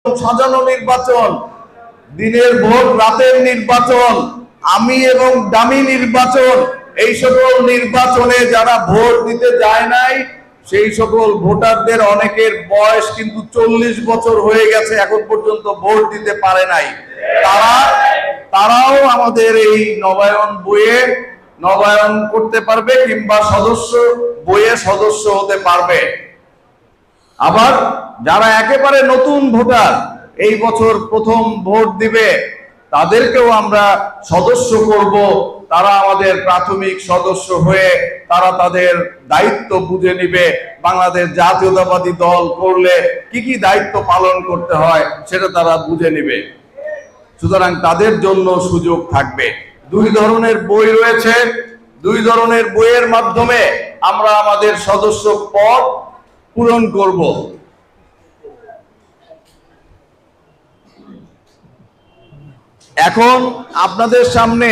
সাজানো নির্বাচন, দিনের ভোট রাতের নির্বাচন, আমি এবং দামি নির্বাচন, এই সকল নির্বাচনে যারা ভোট দিতে যায় নাই সেই সকল ভোটারদের অনেকের বয়স কিন্তু 40 বছর হয়ে গেছে, এখন পর্যন্ত ভোট দিতে পারে নাই। তারাও আমাদের এই নবায়ন বইয়ে নবায়ন করতে পারবে কিংবা সদস্য বইয়ে সদস্য হতে পারবে। আবার যারা একেবারে নতুন ভোটার, এই বছর প্রথম ভোট দিবে, তাদেরকেও আমরা সদস্য করব। তারা আমাদের প্রাথমিক সদস্য হয়ে তারা তাদের দায়িত্ব বুঝে নিবে। বাংলাদেশ জাতীয়তাবাদী দল করলে কি কি দায়িত্ব পালন করতে হয় সেটা তারা বুঝে নিবে। সুতরাং তাদের জন্য সুযোগ থাকবে। দুই ধরনের বই রয়েছে, দুই ধরনের বইয়ের মাধ্যমে আমরা আমাদের সদস্য পদ পূরণ করব। এখন আপনাদের সামনে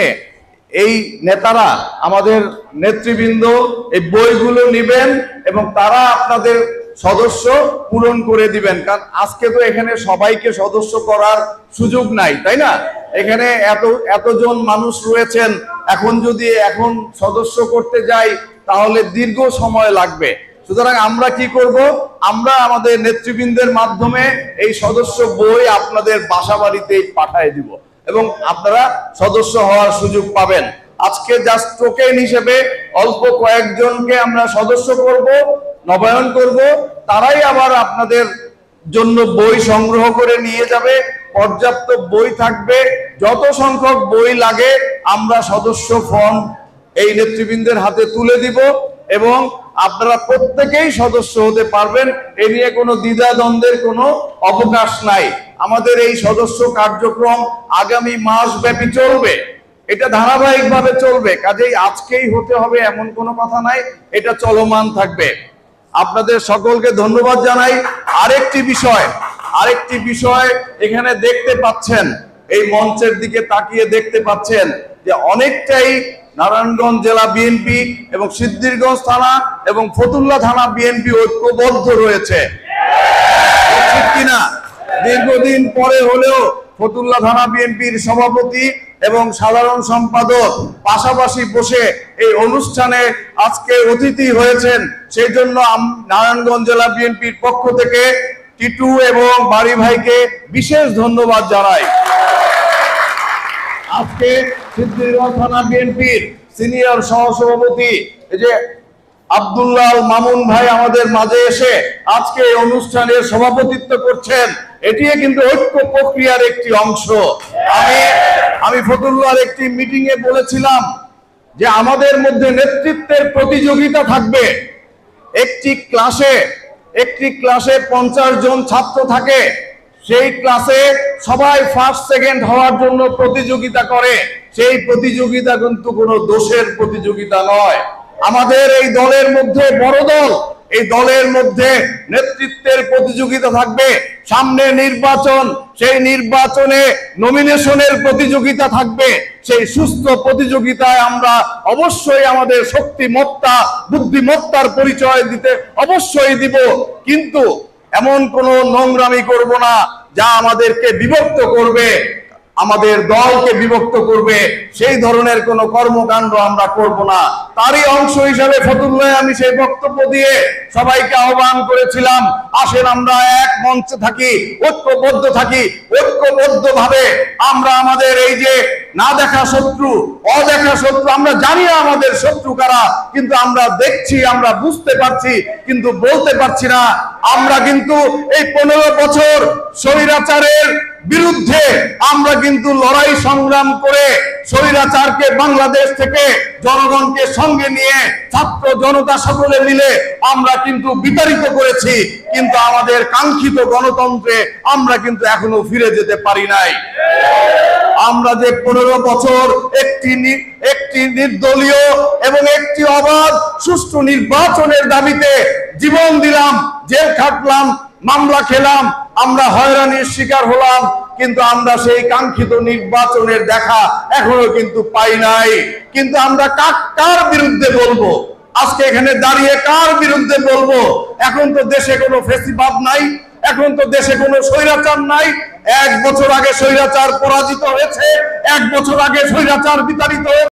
এই নেতারা, আমাদের নেতৃবৃন্দ এই বইগুলো নেবেন এবং তারা আপনাদের সদস্য পূরণ করে দিবেন। কারণ আজকে তো এখানে সবাইকে সদস্য করার সুযোগ নাই, তাই না? এখানে এতজন মানুষ রয়েছেন, এখন যদি এখন সদস্য করতে যাই তাহলে দীর্ঘ সময় লাগবে। সুতরাং আমরা কি করব, আমরা আমাদের নেতৃবৃন্দের মাধ্যমে এই সদস্য বই আপনাদের বাসা বাড়িতেই পাঠিয়ে দিব এবং আপনারা সদস্য হওয়ার সুযোগ পাবেন। আজকে জাস্ট টোকেন হিসেবে অল্প কয়েকজনকে আমরা সদস্য করব, নবায়ন করব, তারাই আবার আপনাদের জন্য বই সংগ্রহ করে নিয়ে যাবে। পর্যাপ্ত বই থাকবে, যত সংখ্যক বই লাগে আমরা সদস্য ফর্ম এই নেতৃবৃন্দের হাতে তুলে দিব এবং আপনারা প্রত্যেকেই সদস্য হতে পারবেন। এ নিয়ে কোনো দ্বিধাদ্বন্দ্বের কোনো অবকাশ নাই। আমাদের এই সদস্য কার্যক্রম আগামী মাস ব্যাপী চলবে, এটা ধারাবাহিকভাবে চলবে। কাজেই আজকেই হতে হবে এমন কোনো কথা নাই, এটা চলমান থাকবে। আপনাদের সকলকে ধন্যবাদ জানাই। আরেকটি বিষয় এখানে দেখতে পাচ্ছেন, এই মঞ্চের দিকে তাকিয়ে দেখতে পাচ্ছেন যে অনেকটাই নারায়ণগঞ্জ জেলা বিএনপি এবং সিদ্ধিরগঞ্জ থানা এবং ফতুল্লা থানা বিএনপি ঐক্যবদ্ধ রয়েছে, ঠিক কিনা? দীর্ঘদিন পরে হলেও ফতুল্লা থানা বিএনপির সভাপতি এবং সাধারণ সম্পাদক পাশাপাশি বসে এই অনুষ্ঠানে আজকে অতিথি হয়েছেন। সেই জন্য নারায়ণগঞ্জ জেলা বিএনপির পক্ষ থেকে টিটু এবং বাড়ি ভাইকে বিশেষ ধন্যবাদ জানাই। আজকে সিদ্ধিরগঞ্জ থানা বিএনপির সিনিয়র সহসভাপতি এই যে আব্দুল্লাহ মামুন ভাই আমাদের মাঝে এসে আজকে এই অনুষ্ঠানের সভাপতিত্ব করছেন। এটি কিন্তু ঐক্য প্রক্রিয়ার একটি অংশ। আমি ফতুল্লার একটি মিটিং এ বলেছিলাম যে আমাদের মধ্যে নেতৃত্বের প্রতিযোগিতা থাকবে। একটি ক্লাসে 50 জন ছাত্র থাকে, সেই ক্লাসে সবাই ফার্স্ট সেকেন্ড হওয়ার জন্য প্রতিযোগিতা করে। সেই প্রতিযোগিতা কিন্তু কোনো দোষের প্রতিযোগিতা নয়। আমাদের এই দলের মধ্যে বড় দল, এই দলের মধ্যে নেতৃত্বের প্রতিযোগিতা থাকবে। সামনে নির্বাচন, সেই নির্বাচনে নমিনেশনের প্রতিযোগিতা থাকবে। সেই সুস্থ প্রতিযোগিতায় আমরা অবশ্যই আমাদের শক্তিমত্তা বুদ্ধিমত্তার পরিচয় দিতে অবশ্যই দিব, কিন্তু এমন কোনো নোংরামি করব না যা আমাদেরকে বিভক্ত করবে, আমাদের দলকে বিভক্ত করবে। সেই ধরনের কোনো কর্মকাণ্ড আমরা করব না। তারই অংশ হিসাবে ফতুল্লায় আমি সেই বক্তব্য দিয়ে সবাইকে আহ্বান করেছিলাম, আসেন আমরা এক মঞ্চে থাকি, ঐক্যবদ্ধ থাকি। ঐক্যবদ্ধভাবে আমরা আমাদের এই যে না দেখা শত্রু, অদেখা শত্রু, আমরা জানি না আমাদের শত্রু কারা, কিন্তু আমরা দেখছি, আমরা বুঝতে পারছি, কিন্তু বলতে পারছি না। আমরা কিন্তু এই 15 বছর স্বৈরাচারের বিরুদ্ধে আমরা কিন্তু লড়াই সংগ্রাম করে স্বৈরাচারকে বাংলাদেশ থেকে জনগণকে সঙ্গে নিয়ে ছাত্র জনতা সকলে মিলে আমরা কিন্তু বিতাড়িত করেছি, কিন্তু আমাদের কাঙ্ক্ষিত গণতন্ত্রে আমরা কিন্তু এখনো ফিরে যেতে পারি নাই। আমরা যে 15 বছর একটি নির্দলীয় এবং একটি অবাধ সুষ্ঠু নির্বাচনের দাবিতে জীবন দিলাম, জেল খাটলাম, মামলা খেলাম, আমরা হয়রানির শিকার হলাম, কিন্তু আমরা সেই কাঙ্ক্ষিত নির্বাচনের দেখা এখনো কিন্তু পাই নাই। কিন্তু আমরা কার বিরুদ্ধে বলবো? আজকে এখানে দাঁড়িয়ে কার বিরুদ্ধে বলবো? এখন তো দেশে কোনো ফেসিবাদ নাই, এখন তো দেশে কোনো স্বৈরাচার নাই। 1 বছর আগে স্বৈরাচার পরাজিত হয়েছে, 1 বছর আগে স্বৈরাচার বিতাড়িত হয়েছে।